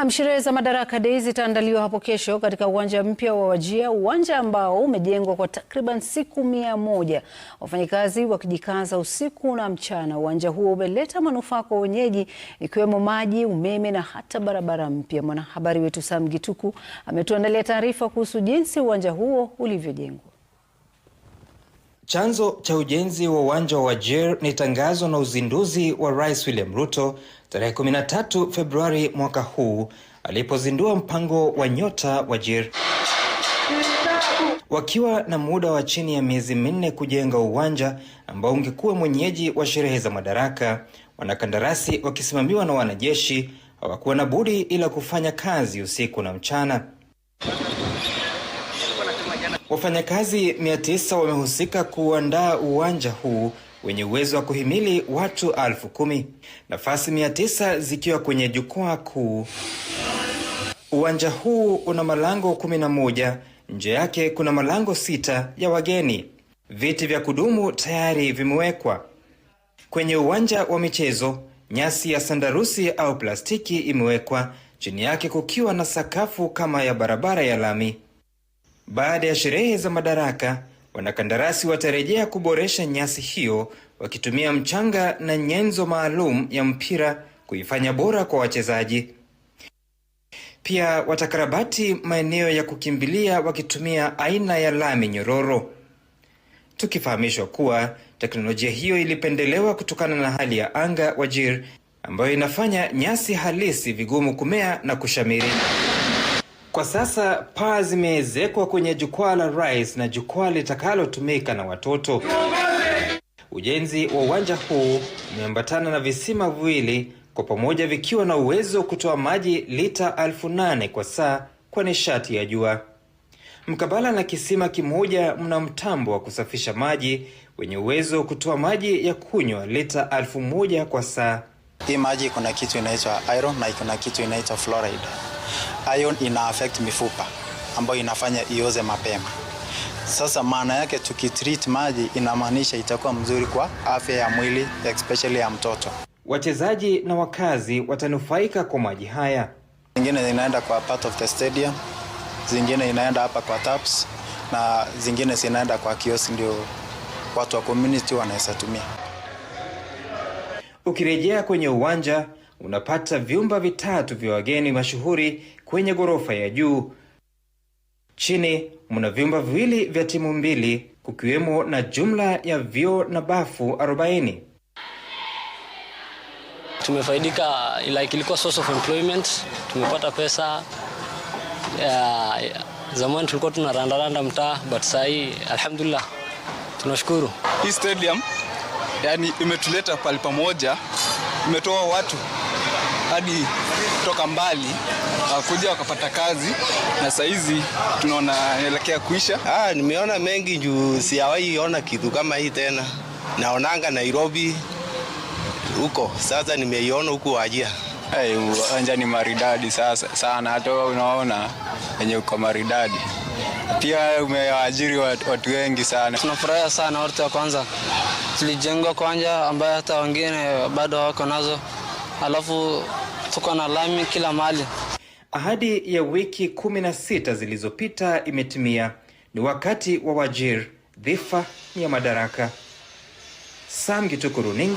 Sherehe za Madaraka Day zitaandaliwa hapo kesho katika uwanja mpya wa Wajir, uwanja ambao umejengwa kwa takriban siku 100, wafanyikazi wakijikaza usiku na mchana. Uwanja huo umeleta manufaa kwa wenyeji ikiwemo maji, umeme na hata barabara mpya. Mwanahabari wetu Sam Gituku ametuandalia taarifa kuhusu jinsi uwanja huo ulivyojengwa. Chanzo cha ujenzi wa uwanja wa Wajir ni tangazo na uzinduzi wa Rais William Ruto tarehe 13 Februari mwaka huu alipozindua mpango wa Nyota Wajir. Wakiwa na muda wa chini ya miezi 4 kujenga uwanja ambao ungekuwa mwenyeji wa sherehe za Madaraka, wanakandarasi wakisimamiwa na wanajeshi hawakuwa na budi ila kufanya kazi usiku na mchana. Wafanyakazi 900 wamehusika kuandaa uwanja huu wenye uwezo wa kuhimili watu 10,000, nafasi 900 zikiwa kwenye jukwaa kuu. Uwanja huu una malango 11, nje yake kuna malango 6 ya wageni. Viti vya kudumu tayari vimewekwa. Kwenye uwanja wa michezo, nyasi ya sandarusi au plastiki imewekwa, chini yake kukiwa na sakafu kama ya barabara ya lami. Baada ya sherehe za Madaraka, wanakandarasi watarejea kuboresha nyasi hiyo wakitumia mchanga na nyenzo maalum ya mpira kuifanya bora kwa wachezaji. Pia watakarabati maeneo ya kukimbilia wakitumia aina ya lami nyororo. Tukifahamishwa kuwa teknolojia hiyo ilipendelewa kutokana na hali ya anga Wajir ambayo inafanya nyasi halisi vigumu kumea na kushamiri. Kwa sasa paa zimeezekwa kwenye jukwaa la rais na jukwaa litakalotumika na watoto. Ujenzi wa uwanja huu umeambatana na visima viwili, kwa pamoja vikiwa na uwezo kutoa maji lita 8,000 kwa saa kwa nishati ya jua. Mkabala na kisima kimoja mna mtambo wa kusafisha maji wenye uwezo kutoa maji ya kunywa lita 1,000 kwa saa. Hii maji kuna kitu inaitwa iron na kuna kitu inaitwa fluoride. Iron ina affect mifupa ambayo inafanya ioze mapema. Sasa maana yake tukitreat maji inamaanisha itakuwa mzuri kwa afya ya mwili, especially ya mtoto. Wachezaji na wakazi watanufaika kwa maji haya. Zingine zinaenda kwa part of the stadium, zingine inaenda hapa kwa taps na zingine zinaenda kwa kiosk, ndio watu wa community wanaweza tumia. Ukirejea kwenye uwanja unapata vyumba 3 vya wageni mashuhuri kwenye ghorofa ya juu. Chini mna vyumba 2 vya timu 2 kukiwemo na jumla ya vyoo na bafu 40. Tumefaidika, ilikuwa source of employment, tumepata pesa. Zamani tulikuwa tunarandaranda mtaa, but sahi alhamdulillah tunashukuru. Hii stadium yani imetuleta pale pamoja, imetoa watu hadi kutoka mbali kuja wakapata kazi, na saizi tunaona inaelekea kuisha. Nimeona mengi juu sijawahi ona kitu kama hii tena. Naonanga Nairobi huko, sasa nimeiona huko Wajir. Uwanja ni maridadi sasa sana, hata unaona yenye uko maridadi. Pia umeajiri watu wengi sana. Tunafurahia sana. Watu wa kwanza tulijengwa uwanja ambaye hata wengine bado wako nazo. Alafu tuko na lami kila mahali. Ahadi ya wiki 16 zilizopita imetimia. Ni wakati wa Wajir, dhifa ya Madaraka. Sam Gituku, runinga.